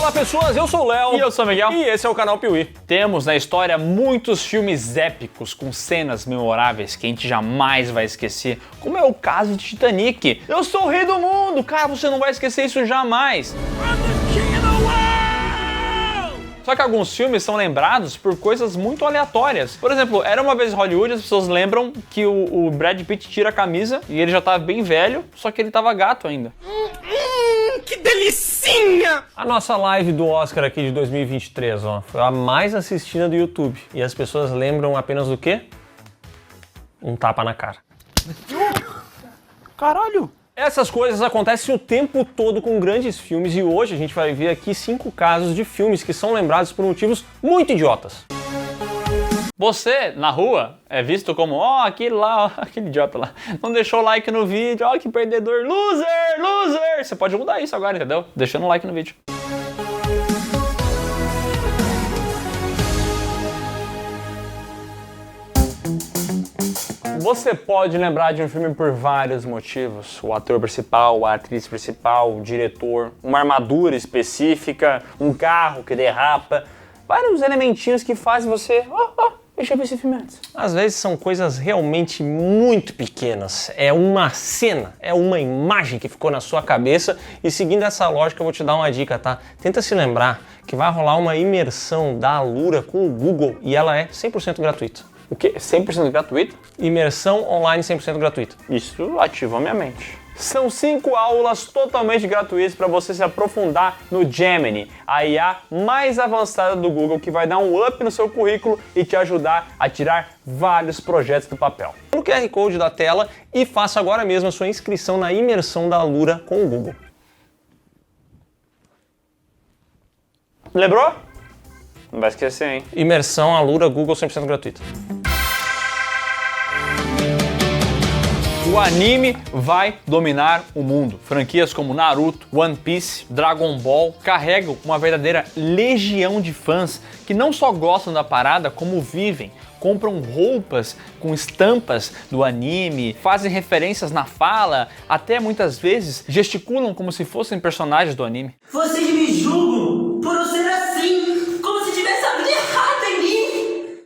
Olá pessoas, eu sou o Léo. E eu sou o Miguel. E esse é o canal Piuí. Temos na história muitos filmes épicos com cenas memoráveis que a gente jamais vai esquecer, como é o caso de Titanic. Eu sou o rei do mundo, cara, você não vai esquecer isso jamais. Só que alguns filmes são lembrados por coisas muito aleatórias. Por exemplo, Era Uma Vez em Hollywood, as pessoas lembram que o Brad Pitt tira a camisa e ele já tava bem velho, só que ele tava gato ainda. Que delicinha! A nossa live do Oscar aqui de 2023, ó, foi a mais assistida do YouTube. E as pessoas lembram apenas do quê? Um tapa na cara. Caralho! Essas coisas acontecem o tempo todo com grandes filmes e hoje a gente vai ver aqui 5 casos de filmes que são lembrados por motivos muito idiotas. Você, na rua, é visto como, aquele lá, aquele idiota lá, não deixou o like no vídeo, que perdedor, loser, loser! Você pode mudar isso agora, entendeu? Deixando o like no vídeo. Você pode lembrar de um filme por vários motivos. O ator principal, a atriz principal, o diretor, uma armadura específica, um carro que derrapa, vários elementinhos que fazem você... deixa eu ver esse filme antes. Às vezes são coisas realmente muito pequenas. É uma cena, é uma imagem que ficou na sua cabeça e seguindo essa lógica eu vou te dar uma dica, tá? Tenta se lembrar que vai rolar uma imersão da Alura com o Google e ela é 100% gratuita. O quê? 100% gratuito? Imersão online 100% gratuita. Isso ativou minha mente. São 5 aulas totalmente gratuitas para você se aprofundar no Gemini, a IA mais avançada do Google que vai dar um up no seu currículo e te ajudar a tirar vários projetos do papel. No QR Code da tela e faça agora mesmo a sua inscrição na imersão da Alura com o Google. Lembrou? Não vai esquecer, hein? Imersão Alura Google 100% gratuita. O anime vai dominar o mundo. Franquias como Naruto, One Piece, Dragon Ball carregam uma verdadeira legião de fãs que não só gostam da parada, como vivem. Compram roupas com estampas do anime, fazem referências na fala, até muitas vezes gesticulam como se fossem personagens do anime. Vocês me julgam por eu ser assim, como se tivesse algo de errado em mim.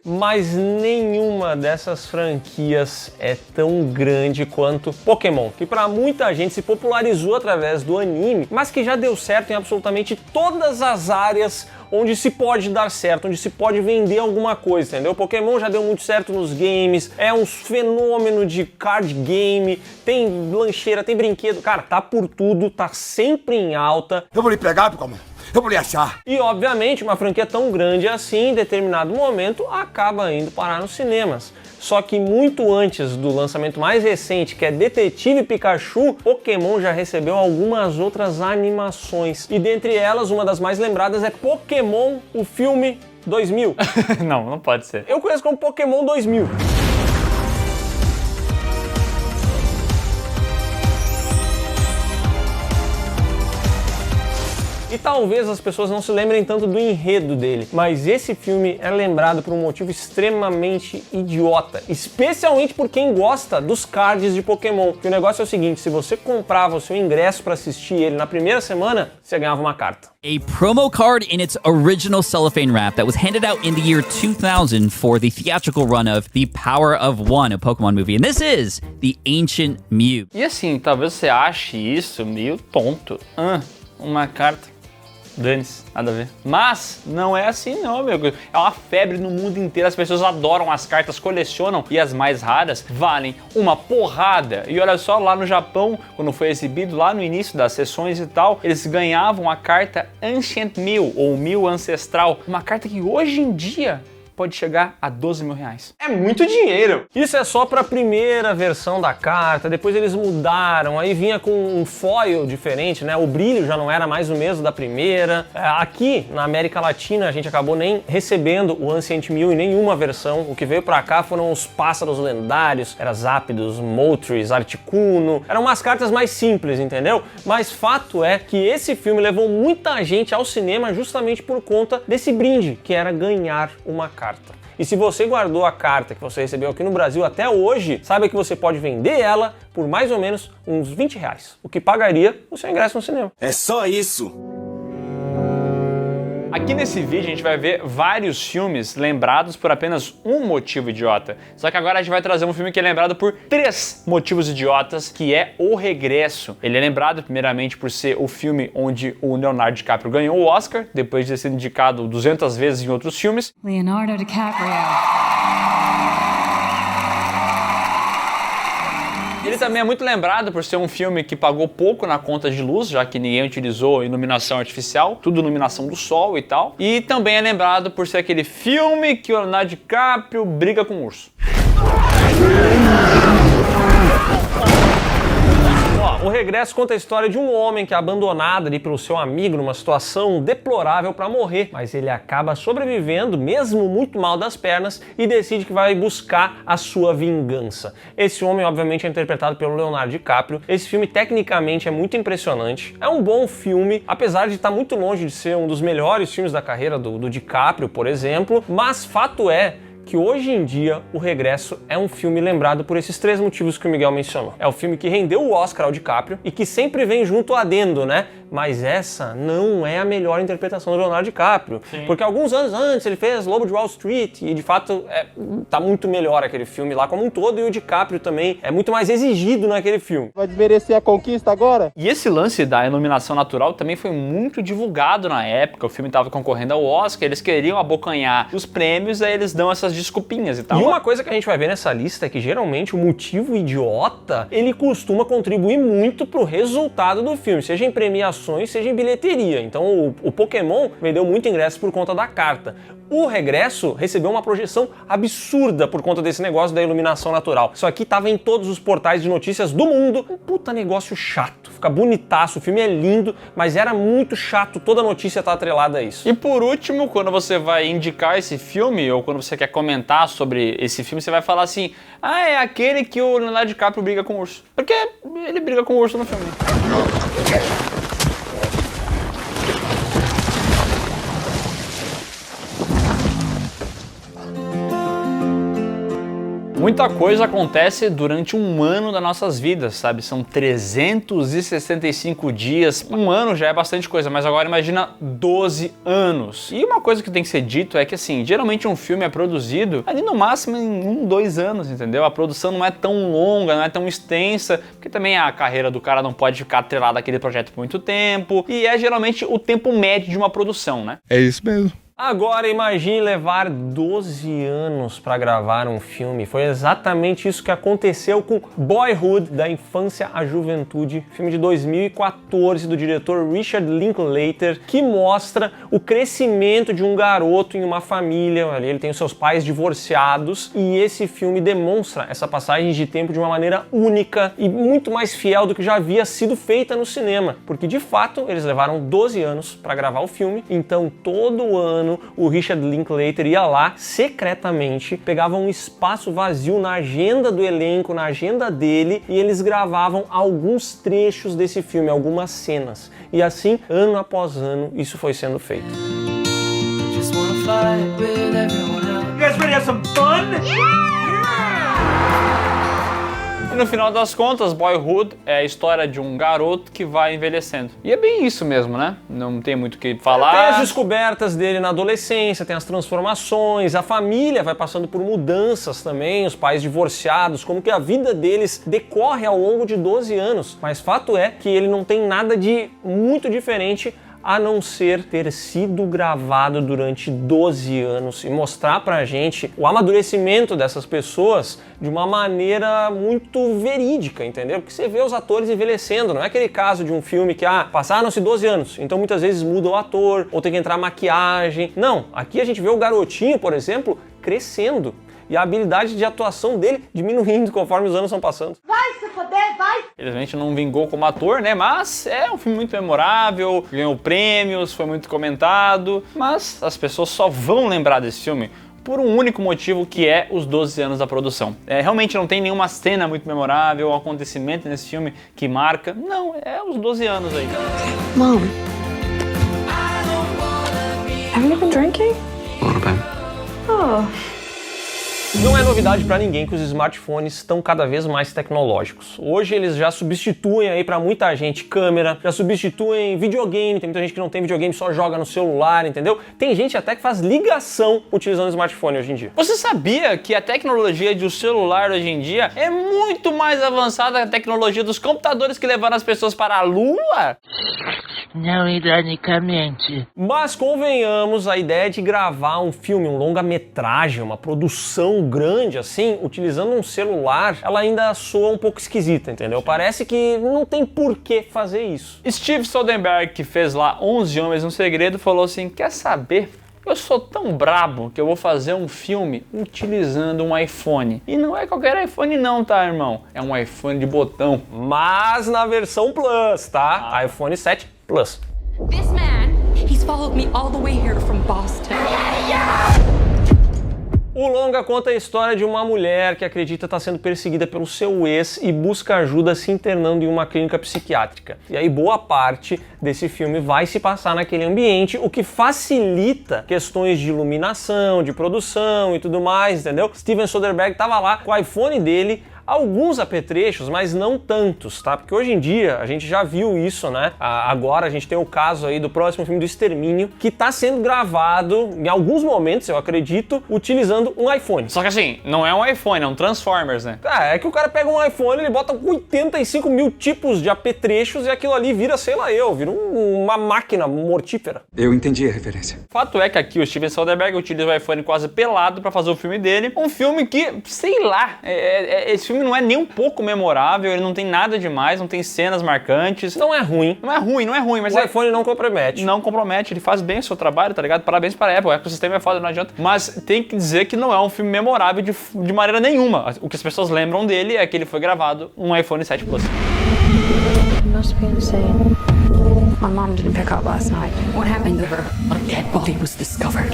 Mas nenhuma dessas franquias é tão grande quanto Pokémon, que para muita gente se popularizou através do anime, mas que já deu certo em absolutamente todas as áreas onde se pode dar certo, onde se pode vender alguma coisa, entendeu? Pokémon já deu muito certo nos games, é um fenômeno de card game, tem lancheira, tem brinquedo, cara, tá por tudo, tá sempre em alta. Eu vou lhe pegar, Pokémon. Eu vou lhe achar. E obviamente uma franquia tão grande assim, em determinado momento, acaba indo parar nos cinemas. Só que muito antes do lançamento mais recente, que é Detetive Pikachu, Pokémon já recebeu algumas outras animações. E dentre elas, uma das mais lembradas é Pokémon, o filme 2000. Não pode ser. Eu conheço como Pokémon 2000. E talvez as pessoas não se lembrem tanto do enredo dele, mas esse filme é lembrado por um motivo extremamente idiota, especialmente por quem gosta dos cards de Pokémon. Que o negócio é o seguinte, se você comprava o seu ingresso para assistir ele na primeira semana, você ganhava uma carta. A promo card in its original cellophane wrap that was handed out in the year 2000 for the theatrical run of The Power of One, a Pokemon movie. And this is the Ancient Mew. E assim, talvez você ache isso meio tonto. Uma carta. Dane-se, nada a ver. Mas não é assim não, meu. É uma febre no mundo inteiro, as pessoas adoram as cartas, colecionam e as mais raras valem uma porrada. E olha só, lá no Japão, quando foi exibido lá no início das sessões e tal, eles ganhavam a carta Ancient Mew, ou Mew Ancestral, uma carta que hoje em dia pode chegar a 12 mil reais. É muito dinheiro! Isso é só para a primeira versão da carta, depois eles mudaram, aí vinha com um foil diferente, né? O brilho já não era mais o mesmo da primeira. Aqui, na América Latina, a gente acabou nem recebendo o Ancient Mew em nenhuma versão. O que veio para cá foram os pássaros lendários, era Zapdos, Moltres, Articuno. Eram umas cartas mais simples, entendeu? Mas fato é que esse filme levou muita gente ao cinema justamente por conta desse brinde, que era ganhar uma carta. E se você guardou a carta que você recebeu aqui no Brasil até hoje, saiba que você pode vender ela por mais ou menos uns 20 reais, o que pagaria o seu ingresso no cinema. É só isso. Aqui nesse vídeo a gente vai ver vários filmes lembrados por apenas um motivo idiota. Só que agora a gente vai trazer um filme que é lembrado por 3 motivos idiotas, que é O Regresso. Ele é lembrado primeiramente por ser o filme onde o Leonardo DiCaprio ganhou o Oscar, depois de ter sido indicado 200 vezes em outros filmes. Leonardo DiCaprio. Ele também é muito lembrado por ser um filme que pagou pouco na conta de luz, já que ninguém utilizou iluminação artificial, tudo iluminação do sol e tal. E também é lembrado por ser aquele filme que o Leonardo DiCaprio briga com o urso. O Regresso conta a história de um homem que é abandonado ali pelo seu amigo numa situação deplorável para morrer, mas ele acaba sobrevivendo, mesmo muito mal das pernas, e decide que vai buscar a sua vingança. Esse homem, obviamente, é interpretado pelo Leonardo DiCaprio. Esse filme, tecnicamente, é muito impressionante. É um bom filme, apesar de estar muito longe de ser um dos melhores filmes da carreira do DiCaprio, por exemplo, mas fato é que hoje em dia O Regresso é um filme lembrado por esses 3 motivos que o Miguel mencionou. É o filme que rendeu o Oscar ao DiCaprio e que sempre vem junto adendo, né? Mas essa não é a melhor interpretação do Leonardo DiCaprio. Sim. Porque alguns anos antes ele fez Lobo de Wall Street e de fato tá muito melhor aquele filme lá como um todo, e o DiCaprio também é muito mais exigido naquele filme. Vai desmerecer a conquista agora? E esse lance da iluminação natural também foi muito divulgado na época. O filme estava concorrendo ao Oscar, eles queriam abocanhar os prêmios, aí eles dão essas desculpinhas e tal. E uma coisa que a gente vai ver nessa lista é que geralmente o motivo idiota, ele costuma contribuir muito pro resultado do filme, seja em premiações, seja em bilheteria. Então o Pokémon vendeu muito ingresso por conta da carta. O Regresso recebeu uma projeção absurda por conta desse negócio da iluminação natural. Isso aqui tava em todos os portais de notícias do mundo. Um puta negócio chato. Fica bonitaço, o filme é lindo, mas era muito chato, toda notícia tá atrelada a isso. E por último, quando você vai indicar esse filme, ou quando você quer comentar sobre esse filme, você vai falar assim: ah, é aquele que o Leonardo DiCaprio briga com o urso. Porque ele briga com o urso no filme. Muita coisa acontece durante um ano das nossas vidas, sabe? São 365 dias. Um ano já é bastante coisa, mas agora imagina 12 anos. E uma coisa que tem que ser dito é que, assim, geralmente um filme é produzido ali no máximo em 2 anos, entendeu? A produção não é tão longa, não é tão extensa, porque também a carreira do cara não pode ficar atrelada àquele projeto por muito tempo. E é geralmente o tempo médio de uma produção, né? É isso mesmo. Agora imagine levar 12 anos para gravar um filme. Foi exatamente isso que aconteceu com Boyhood, da infância à juventude, filme de 2014 do diretor Richard Linklater, que mostra o crescimento de um garoto em uma família. Ele tem os seus pais divorciados, e esse filme demonstra essa passagem de tempo de uma maneira única e muito mais fiel do que já havia sido feita no cinema, porque de fato eles levaram 12 anos para gravar o filme. Então todo ano o Richard Linklater ia lá secretamente, pegava um espaço vazio na agenda do elenco, na agenda dele, e eles gravavam alguns trechos desse filme, algumas cenas. E assim, ano após ano, isso foi sendo feito. You guys ready to have some fun? E no final das contas, Boyhood é a história de um garoto que vai envelhecendo. E é bem isso mesmo, né? Não tem muito o que falar. Tem as descobertas dele na adolescência, tem as transformações, a família vai passando por mudanças também, os pais divorciados, como que a vida deles decorre ao longo de 12 anos. Mas fato é que ele não tem nada de muito diferente a não ser ter sido gravado durante 12 anos e mostrar pra gente o amadurecimento dessas pessoas de uma maneira muito verídica, entendeu? Porque você vê os atores envelhecendo, não é aquele caso de um filme que, passaram-se 12 anos, então muitas vezes muda o ator, ou tem que entrar maquiagem. Não, aqui a gente vê o garotinho, por exemplo, crescendo. E a habilidade de atuação dele diminuindo conforme os anos vão passando. Vai se foder, vai! Infelizmente não vingou como ator, né? Mas é um filme muito memorável, ganhou prêmios, foi muito comentado. Mas as pessoas só vão lembrar desse filme por um único motivo, que é os 12 anos da produção. Realmente não tem nenhuma cena muito memorável, um acontecimento nesse filme que marca. Não, é os 12 anos aí. Mom, have you been drinking? A little bit. Oh. Não é novidade para ninguém que os smartphones estão cada vez mais tecnológicos. Hoje eles já substituem aí para muita gente câmera, já substituem videogame, tem muita gente que não tem videogame, só joga no celular, entendeu? Tem gente até que faz ligação utilizando o smartphone hoje em dia. Você sabia que a tecnologia de um celular hoje em dia é muito mais avançada que a tecnologia dos computadores que levaram as pessoas para a Lua? Não ironicamente. Mas convenhamos, a ideia de gravar um filme, um longa-metragem, uma produção grande assim, utilizando um celular, ela ainda soa um pouco esquisita, entendeu? Parece que não tem por que fazer isso. Steve Soderbergh, que fez lá 11 Homens no Segredo, falou assim, quer saber? Eu sou tão brabo que eu vou fazer um filme utilizando um iPhone. E não é qualquer iPhone não, tá, irmão? É um iPhone de botão. Mas na versão Plus, tá? iPhone 7 Plus. This man, he's followed me all the way here from Boston. O longa conta a história de uma mulher que acredita estar sendo perseguida pelo seu ex e busca ajuda se internando em uma clínica psiquiátrica. E aí boa parte desse filme vai se passar naquele ambiente, o que facilita questões de iluminação, de produção e tudo mais, entendeu? Steven Soderbergh estava lá com o iPhone dele, alguns apetrechos, mas não tantos, tá? Porque hoje em dia a gente já viu isso, né? Agora a gente tem o caso aí do próximo filme do Extermínio, que tá sendo gravado em alguns momentos, eu acredito, utilizando um iPhone. Só que assim, não é um iPhone, é um Transformers, né? É que o cara pega um iPhone, ele bota 85 mil tipos de apetrechos e aquilo ali vira, sei lá vira uma máquina mortífera. Eu entendi a referência. Fato é que aqui o Steven Soderbergh utiliza o iPhone quase pelado pra fazer o filme dele. Um filme que, sei lá, esse filme não é nem um pouco memorável, ele não tem nada demais, não tem cenas marcantes. Não é ruim. Não é ruim, mas o iPhone não compromete. Não compromete, ele faz bem o seu trabalho, tá ligado? Parabéns para a Apple, o ecossistema é foda, não adianta. Mas tem que dizer que não é um filme memorável de maneira nenhuma. O que as pessoas lembram dele é que ele foi gravado num iPhone 7 Plus. You must be insane. My mom didn't pick up last night. What happened to her? A dead body was discovered.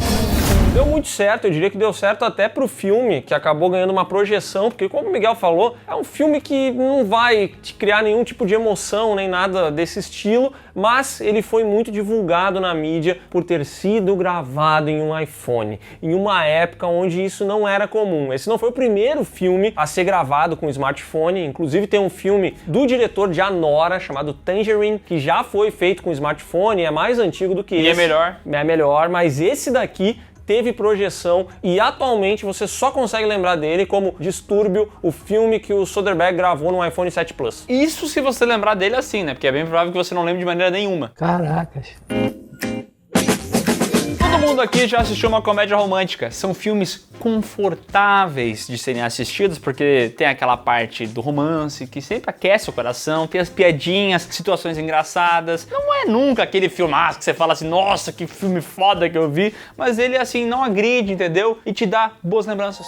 Deu muito certo, eu diria que deu certo até pro filme, que acabou ganhando uma projeção, porque como o Miguel falou, é um filme que não vai te criar nenhum tipo de emoção, nem nada desse estilo, mas ele foi muito divulgado na mídia por ter sido gravado em um iPhone, em uma época onde isso não era comum. Esse não foi o primeiro filme a ser gravado com smartphone, inclusive tem um filme do diretor de Anora, chamado Tangerine, que já foi feito com smartphone, é mais antigo do que esse. E é melhor. É melhor, mas esse daqui teve projeção e atualmente você só consegue lembrar dele como Distúrbio, o filme que o Soderbergh gravou no iPhone 7 Plus. Isso se você lembrar dele assim, né? Porque é bem provável que você não lembre de maneira nenhuma. Caracas. Todo mundo aqui já assistiu uma comédia romântica. São filmes confortáveis de serem assistidos, porque tem aquela parte do romance que sempre aquece o coração, tem as piadinhas, situações engraçadas. Não é nunca aquele filmaço que você fala assim, nossa, que filme foda que eu vi, mas ele assim não agride, entendeu? E te dá boas lembranças.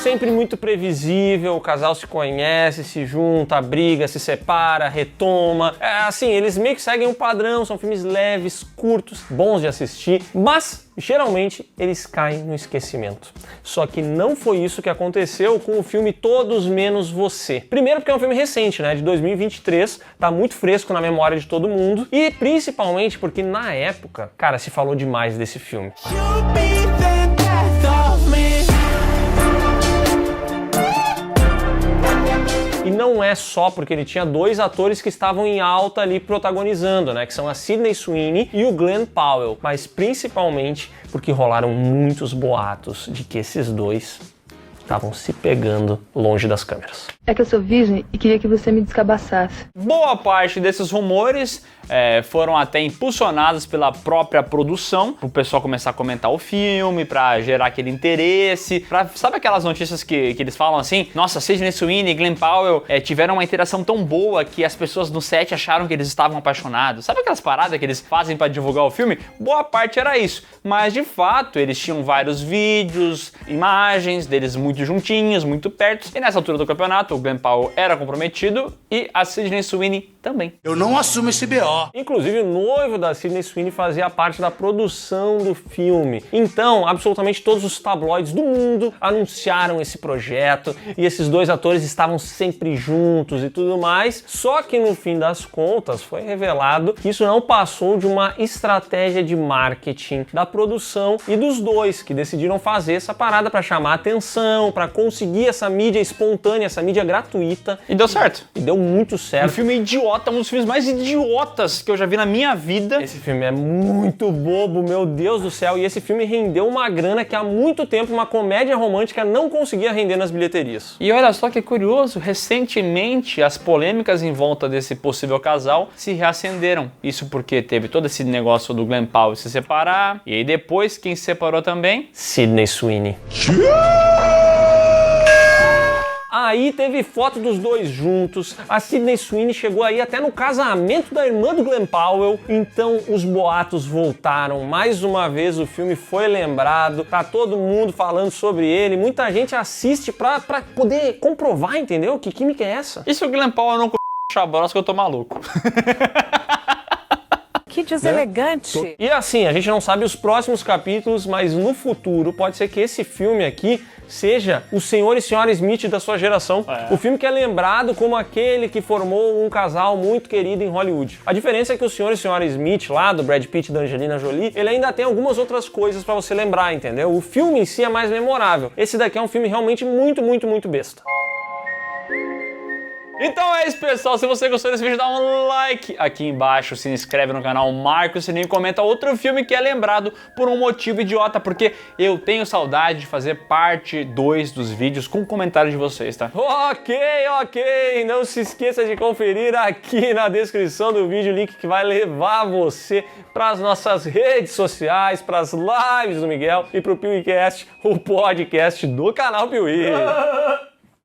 Sempre muito previsível, o casal se conhece, se junta, briga, se separa, retoma. Assim, eles meio que seguem um padrão, são filmes leves, curtos, bons de assistir, mas geralmente eles caem no esquecimento. Só que não foi isso que aconteceu com o filme Todos Menos Você. Primeiro porque é um filme recente, né, de 2023, tá muito fresco na memória de todo mundo, e principalmente porque na época, cara, se falou demais desse filme. E não é só porque ele tinha dois atores que estavam em alta ali protagonizando, né? Que são a Sydney Sweeney e o Glenn Powell. Mas principalmente porque rolaram muitos boatos de que esses dois estavam se pegando longe das câmeras. É que eu sou virgem e queria que você me descabaçasse. Boa parte desses rumores foram até impulsionados pela própria produção, pro pessoal começar a comentar o filme, pra gerar aquele interesse, sabe aquelas notícias que eles falam assim, nossa, Sydney Sweeney e Glenn Powell tiveram uma interação tão boa que as pessoas no set acharam que eles estavam apaixonados. Sabe aquelas paradas que eles fazem pra divulgar o filme? Boa parte era isso, mas de fato eles tinham vários vídeos, imagens deles muito muito juntinhos, muito perto. E nessa altura do campeonato, o Glen Powell era comprometido e a Sydney Sweeney também. Eu não assumo esse BO. Inclusive, o noivo da Sydney Sweeney fazia parte da produção do filme. Então, absolutamente todos os tabloides do mundo anunciaram esse projeto e esses dois atores estavam sempre juntos e tudo mais. Só que no fim das contas foi revelado que isso não passou de uma estratégia de marketing da produção e dos dois, que decidiram fazer essa parada para chamar atenção, para conseguir essa mídia espontânea, essa mídia gratuita. E deu certo. E deu muito Um certo. filme idiota, um dos filmes mais idiotas que eu já vi na minha vida. Esse filme é muito bobo, meu Deus do céu. E esse filme rendeu uma grana que há muito tempo uma comédia romântica não conseguia render nas bilheterias. E olha só que curioso, recentemente as polêmicas em volta desse possível casal se reacenderam. Isso porque teve todo esse negócio do Glen Powell se separar, e aí depois quem se separou também? Sydney Sweeney. Aí teve foto dos dois juntos, a Sydney Sweeney chegou aí até no casamento da irmã do Glen Powell, então os boatos voltaram, mais uma vez o filme foi lembrado, tá todo mundo falando sobre ele, muita gente assiste pra poder comprovar, entendeu? Que química é essa? E se o Glen Powell não chabrosa que eu tô maluco? Que deselegante. E assim, a gente não sabe os próximos capítulos, mas no futuro pode ser que esse filme aqui seja o Senhor e Senhora Smith da sua geração. O filme que é lembrado como aquele que formou um casal muito querido em Hollywood. A diferença é que o Senhor e Senhora Smith, lá do Brad Pitt e da Angelina Jolie, ele ainda tem algumas outras coisas pra você lembrar, entendeu? O filme em si é mais memorável. Esse daqui é um filme realmente muito, muito, muito besta. Então é isso, pessoal. Se você gostou desse vídeo, dá um like aqui embaixo, se inscreve no canal, marca o sininho e comenta outro filme que é lembrado por um motivo idiota, porque eu tenho saudade de fazer parte 2 dos vídeos com comentário de vocês, tá? Ok. Não se esqueça de conferir aqui na descrição do vídeo o link que vai levar você para as nossas redes sociais, para as lives do Miguel e para o PeeWeeCast, o podcast do canal Piuí.